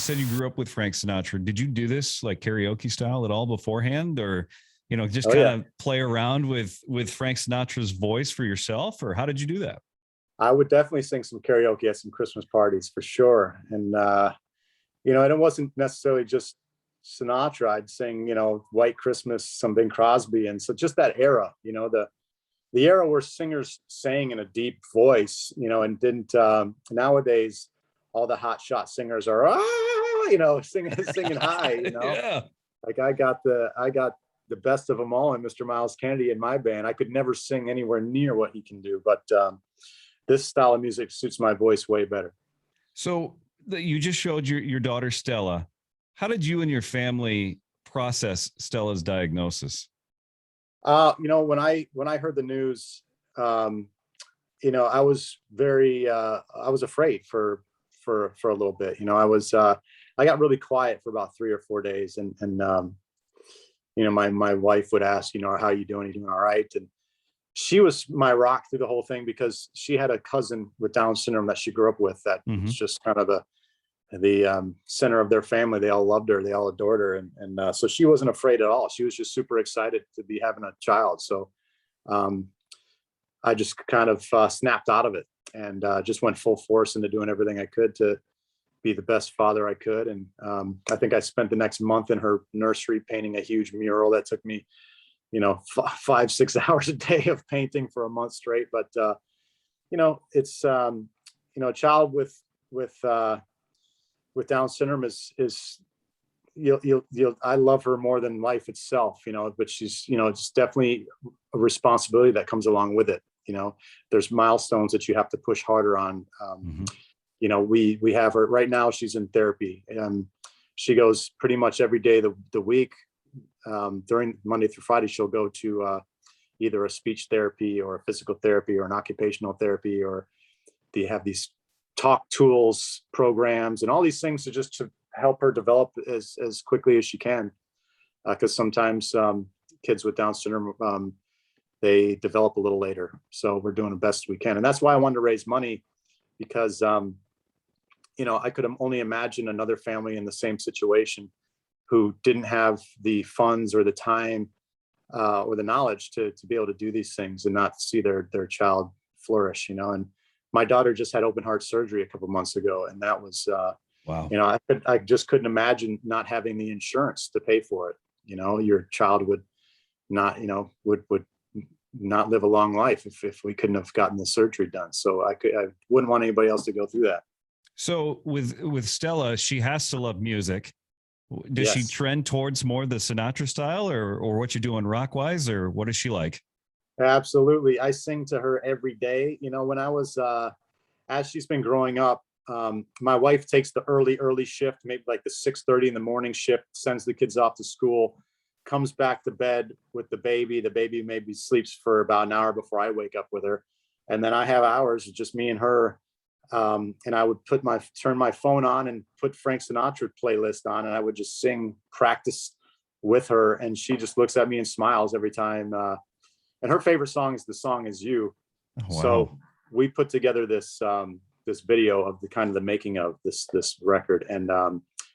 said you grew up with Frank Sinatra. Did you do this like karaoke style at all beforehand, or just Oh kind yeah, of play around with Frank Sinatra's voice for yourself, or how did you do that? I would definitely sing some karaoke at some Christmas parties for sure. And and it wasn't necessarily just Sinatra. I'd sing, White Christmas, some Bing Crosby, and so just that era, the era where singers sang in a deep voice, and didn't. Nowadays, all the hot shot singers are singing high. Yeah. Like I got the best of them all in Mr. Miles Kennedy in my band. I could never sing anywhere near what he can do, but this style of music suits my voice way better. So you just showed your daughter Stella. How did you and your family process Stella's diagnosis? When I heard the news, I was I was afraid for a little bit. I got really quiet for about 3 or 4 days, and my wife would ask, how are you doing? Are you doing all right? And she was my rock through the whole thing because she had a cousin with Down syndrome that she grew up with that Hmm. was just kind of the center of their family. They all loved her. They all adored her. And so she wasn't afraid at all. She was just super excited to be having a child. So um, I just kind of snapped out of it and just went full force into doing everything I could to be the best father I could. And I think I spent the next month in her nursery painting a huge mural that took me, 5, 6 hours a day of painting for a month straight. But it's a child with Down syndrome is you'll I love her more than life itself, but she's, it's definitely a responsibility that comes along with it. There's milestones that you have to push harder on. Hmm. We have her right now. She's in therapy. She goes pretty much every day the week. During Monday through Friday, she'll go to either a speech therapy or a physical therapy or an occupational therapy, or they have these talk tools programs and all these things to help her develop as quickly as she can. Because sometimes kids with Down syndrome, they develop a little later. So we're doing the best we can. And that's why I wanted to raise money, because I could only imagine another family in the same situation who didn't have the funds or the time or the knowledge to be able to do these things and not see their child flourish. And my daughter just had open heart surgery a couple of months ago, and that was Wow. I just couldn't imagine not having the insurance to pay for it. Your child would not would not live a long life if we couldn't have gotten the surgery done. So I wouldn't want anybody else to go through that. So with Stella, she has to love music. Does she Yes, trend towards more the Sinatra style, or what you doing rock wise, or what is she like? absolutely. I sing to her every day. When I was as she's been growing up, my wife takes the early shift, maybe like the 6:30 in the morning shift, sends the kids off to school, comes back to bed with the baby. The baby maybe sleeps for about an hour before I wake up with her. And then I have hours of just me and her. And I would turn my phone on and put Frank Sinatra playlist on, and I would just sing, practice with her. And she just looks at me and smiles every time. And her favorite song is "The Song Is You." Oh, wow. So we put together this video of the making of this record, and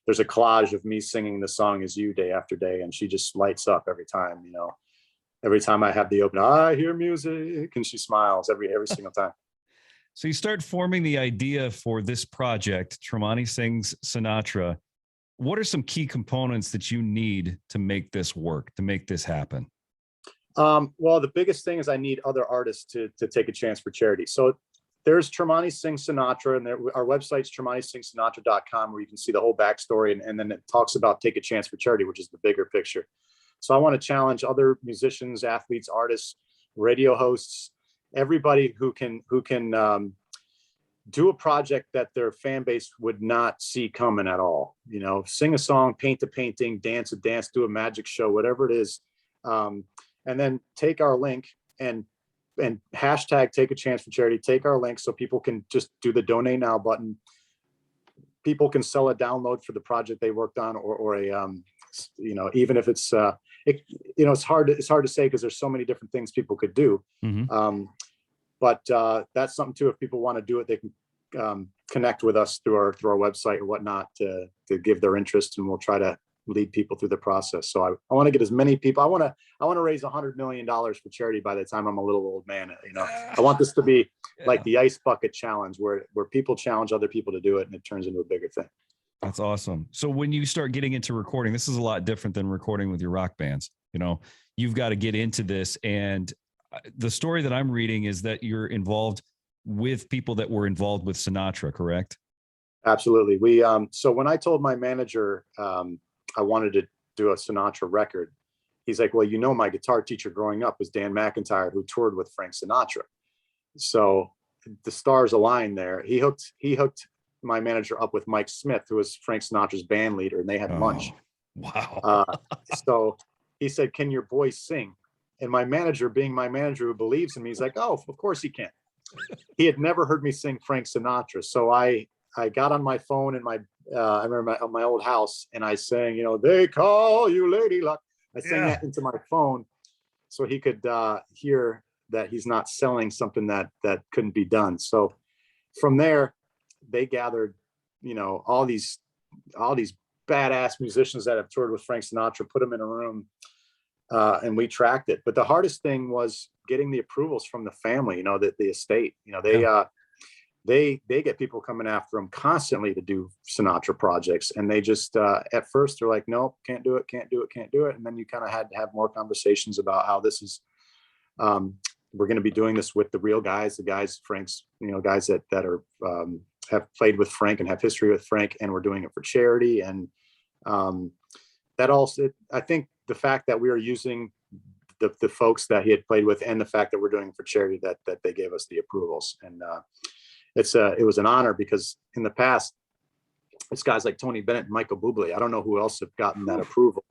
there's a collage of me singing "The Song Is You" day after day, and she just lights up every time. Every time I have the open, I hear music, and she smiles every single time. So you start forming the idea for this project, Tremonti Sings Sinatra. What are some key components that you need to make this work, to make this happen? Well, the biggest thing is I need other artists to take a chance for charity. So there's Tremonti Sings Sinatra, and our website's TremontiSingsSinatra.com, where you can see the whole backstory, and then it talks about take a chance for charity, which is the bigger picture. So I want to challenge other musicians, athletes, artists, radio hosts, everybody who can do a project that their fan base would not see coming at all. Sing a song, paint a painting, dance a dance, do a magic show, whatever it is, and then take our link and hashtag take a chance for charity. Take our link so people can just do the donate now button. People can sell a download for the project they worked on, or a even if it's it's hard to say because there's so many different things people could do. Hmm. But that's something too. If people want to do it, they can connect with us through our website or whatnot to give their interest, and we'll try to lead people through the process. So I want to get as many people. I want to raise $100 million for charity by the time I'm a little old man. I want this to be like the ice bucket challenge, where people challenge other people to do it, and it turns into a bigger thing. That's awesome. So when you start getting into recording, this is a lot different than recording with your rock bands. You've got to get into this. And the story that I'm reading is that you're involved with people that were involved with Sinatra, correct? Absolutely. So when I told my manager I wanted to do a Sinatra record, he's like, well, my guitar teacher growing up was Dan McIntyre, who toured with Frank Sinatra. So the stars aligned there. He hooked my manager up with Mike Smith, who was Frank Sinatra's band leader, and they had lunch. Wow. So he said, can your boy sing? And my manager, being my manager who believes in me, he's like, oh, of course he can. He had never heard me sing Frank Sinatra. So I got on my phone in I remember my old house, and I sang, they call you Lady Luck. I sang that into my phone so he could hear that he's not selling something that couldn't be done. So from there, they gathered, all these badass musicians that have toured with Frank Sinatra, put them in a room, and we tracked it. But the hardest thing was getting the approvals from the family, the estate. They get people coming after them constantly to do Sinatra projects, and they just at first they're like, nope, can't do it. And then you kind of had to have more conversations about how this is. We're going to be doing this with the real guys, Frank's, guys that are have played with Frank and have history with Frank, and we're doing it for charity. And that also, I think the fact that we are using the folks that he had played with, and the fact that we're doing it for charity, that they gave us the approvals. And it was an honor, because in the past, it's guys like Tony Bennett and Michael Bublé. I don't know who else have gotten that approval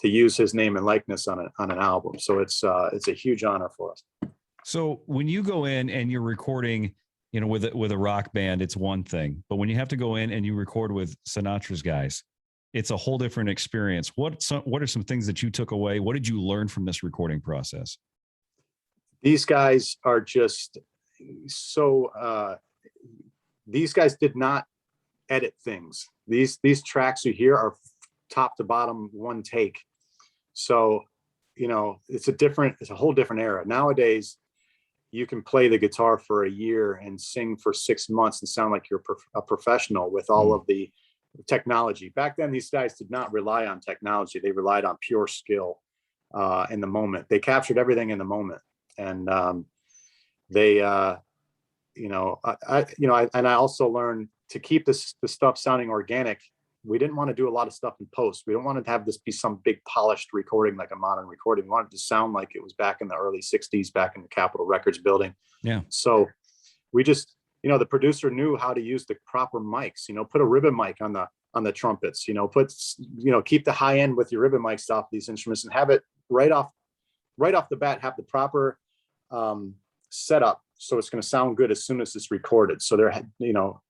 to use his name and likeness on an album. So it's a huge honor for us. So when you go in and you're recording, with a rock band, it's one thing. But when you have to go in and you record with Sinatra's guys, it's a whole different experience. What are some things that you took away? What did you learn from this recording process? These guys are just so. These guys did not edit things. These tracks you hear are top to bottom one take. So, it's a whole different era. Nowadays, you can play the guitar for a year and sing for 6 months and sound like you're a professional with all of the technology. Back then, these guys did not rely on technology. They relied on pure skill in the moment. They captured everything in the moment. And I also learned to keep the stuff sounding organic. We didn't want to do a lot of stuff in post. We don't want to have this be some big polished recording like a modern recording. We wanted to sound like it was back in the early 60s, back in the Capitol Records building. Yeah. So we just, the producer knew how to use the proper mics, put a ribbon mic on the trumpets, keep the high end with your ribbon mics off these instruments, and have it right off the bat, have the proper setup. So it's going to sound good as soon as it's recorded. So there,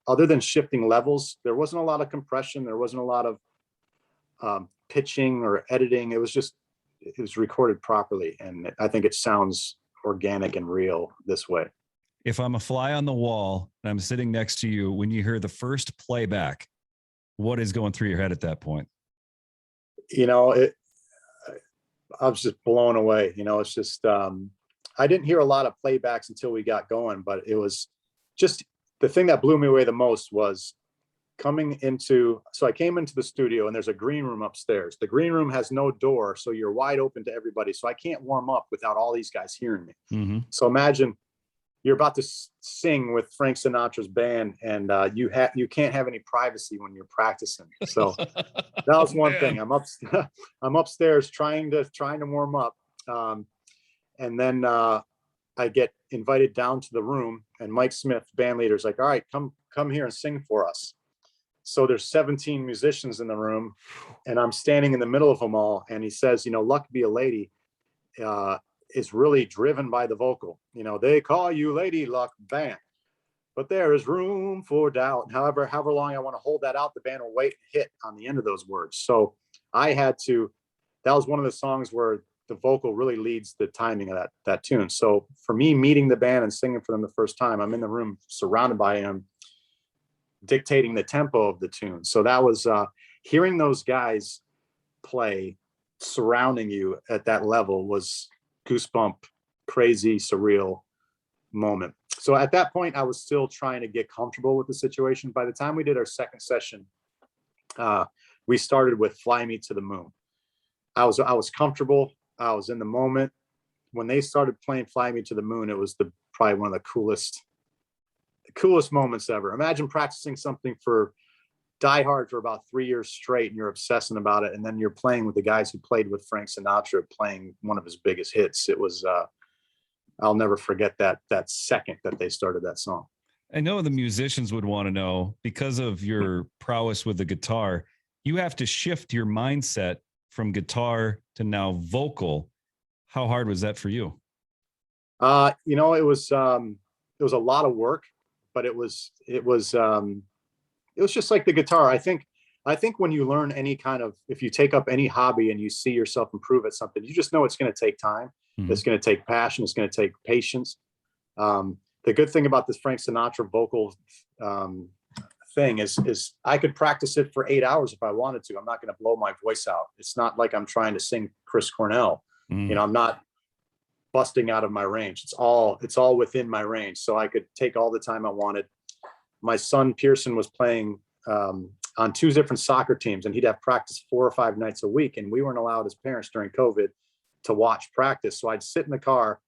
other than shifting levels, there wasn't a lot of compression. There wasn't a lot of pitching or editing. It was recorded properly. And I think it sounds organic and real this way. If I'm a fly on the wall and I'm sitting next to you, when you hear the first playback, what is going through your head at that point? I was just blown away. It's just, I didn't hear a lot of playbacks until we got going, but it was just the thing that blew me away the most was so I came into the studio, and there's a green room upstairs. The green room has no door, so you're wide open to everybody. So I can't warm up without all these guys hearing me. Mm-hmm. So imagine you're about to sing with Frank Sinatra's band, and you can't have any privacy when you're practicing. So that was one thing. I'm upstairs trying to warm up. And then I get invited down to the room, and Mike Smith, band leader, is like, all right, come here and sing for us. So there's 17 musicians in the room, and I'm standing in the middle of them all. And he says, Luck Be a Lady is really driven by the vocal. They call you Lady Luck, bam. But there is room for doubt. However long I want to hold that out, the band will wait and hit on the end of those words. So that was one of the songs where the vocal really leads the timing of that tune. So for me, meeting the band and singing for them the first time, I'm in the room surrounded by him, dictating the tempo of the tune. So that was hearing those guys play surrounding you at that level was goosebump, crazy, surreal moment. So at that point, I was still trying to get comfortable with the situation. By the time we did our second session, we started with Fly Me to the Moon. I was comfortable. I was in the moment. When they started playing Fly Me to the Moon, it was probably one of the coolest moments ever. Imagine practicing something for Die Hard for about 3 years straight, and you're obsessing about it, and then you're playing with the guys who played with Frank Sinatra, playing one of his biggest hits. It was I'll never forget that second that they started that song. I know the musicians would want to know, because of your prowess with the guitar, you have to shift your mindset from guitar to now vocal. How hard was that for you? You know, it was a lot of work, but it was just like the guitar. I think when you learn if you take up any hobby and you see yourself improve at something, you just know it's going to take time. Mm-hmm. It's going to take passion. It's going to take patience. The good thing about this Frank Sinatra vocal thing is I could practice it for 8 hours if I wanted to. I'm not going to blow my voice out. It's not like I'm trying to sing Chris Cornell. Mm. You know, I'm not busting out of my range. It's all within my range. So I could take all the time I wanted. My son Pearson was playing on 2 different soccer teams, and he'd have practice 4 or 5 nights a week. And we weren't allowed as parents during COVID to watch practice. So I'd sit in the car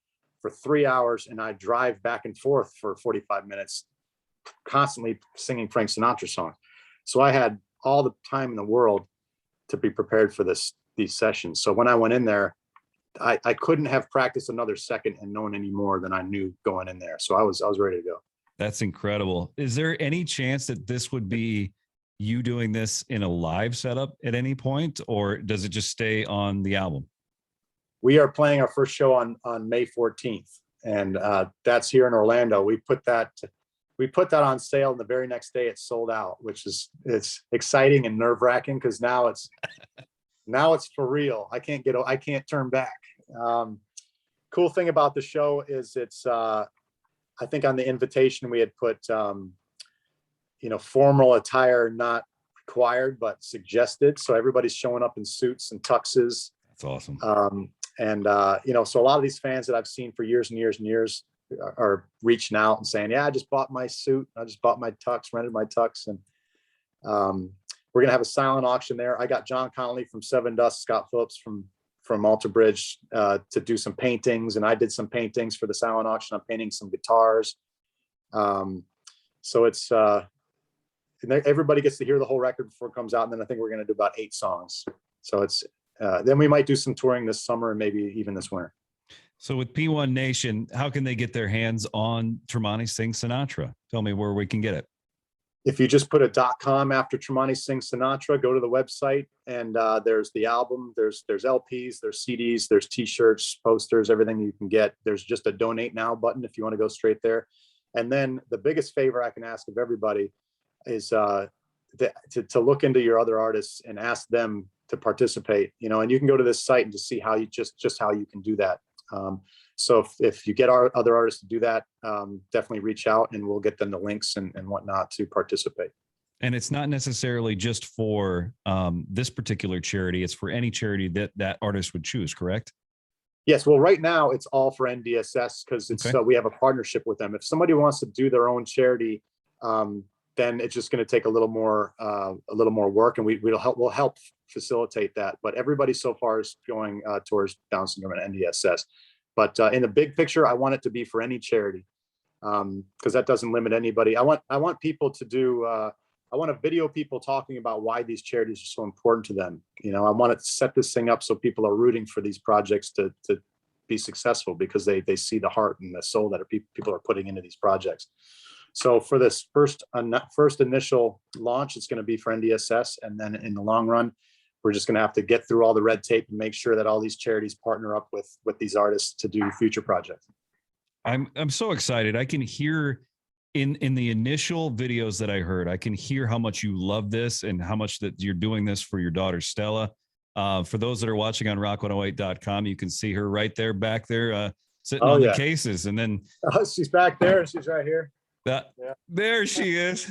for 3 hours and I'd drive back and forth for 45 minutes, constantly singing Frank Sinatra songs. So I had all the time in the world to be prepared for these sessions. So when I went in there, I couldn't have practiced another second and known any more than I knew going in there. So I was ready to go. That's incredible. Is there any chance that this would be you doing this in a live setup at any point, or does it just stay on the album? We are playing our first show on May 14th, and that's here in Orlando. We put that on sale, and the very next day it sold out, it's exciting and nerve-wracking because now it's for real. I can't turn back. Cool thing about the show is it's I think on the invitation we had put formal attire not required but suggested, so everybody's showing up in suits and tuxes. That's awesome. So a lot of these fans that I've seen for years and years and years are reaching out and saying, yeah, I just bought my suit, I just bought my tux, rented my tux. And we're gonna have a silent auction there. I got John Connolly from Seven Dust, Scott Phillips from Alter Bridge to do some paintings, and I did some paintings for the silent auction. I'm painting some guitars. So it's everybody gets to hear the whole record before it comes out, and then I think we're gonna do about 8 songs. So it's then we might do some touring this summer and maybe even this winter. So with P1 Nation, how can they get their hands on Tremonti Sings Sinatra? Tell me where we can get it. If you just put a .com after Tremonti Sings Sinatra, go to the website, and there's the album, there's LPs, there's CDs, there's T-shirts, posters, everything you can get. There's just a donate now button if you want to go straight there. And then the biggest favor I can ask of everybody is to look into your other artists and ask them to participate, and you can go to this site and just see how you how you can do that. So if you get our other artists to do that, definitely reach out and we'll get them the links and whatnot to participate. And it's not necessarily just for this particular charity. It's for any charity that artist would choose, correct? Yes. Well, right now it's all for NDSS because we have a partnership with them. If somebody wants to do their own charity, then it's just going to take a little more work, and we'll help facilitate that. But everybody so far is going towards Down syndrome and NDSS. But in the big picture, I want it to be for any charity because that doesn't limit anybody. I want people to do. I want to video people talking about why these charities are so important to them. I want to set this thing up so people are rooting for these projects to be successful because they see the heart and the soul that people are putting into these projects. So for this first initial launch, it's going to be for NDSS. And then in the long run, we're just going to have to get through all the red tape and make sure that all these charities partner up with these artists to do future projects. I'm so excited. I can hear in the initial videos that I heard, I can hear how much you love this and how much that you're doing this for your daughter, Stella. For those that are watching on rock108.com, you can see her right there, back there, sitting on the cases. And then she's back there. She's right here. There she is.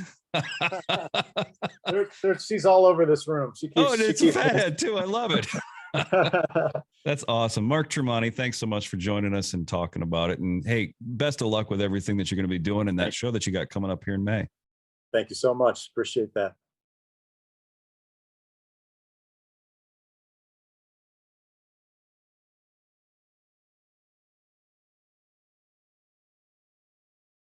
She's all over this room. She keeps. Oh, and She it's a keeps. fathead too. I love it. That's awesome. Mark Tremonti, thanks so much for joining us and talking about it. And hey, best of luck with everything that you're going to be doing in that show that you got coming up here in May. Thank you so much. Appreciate that.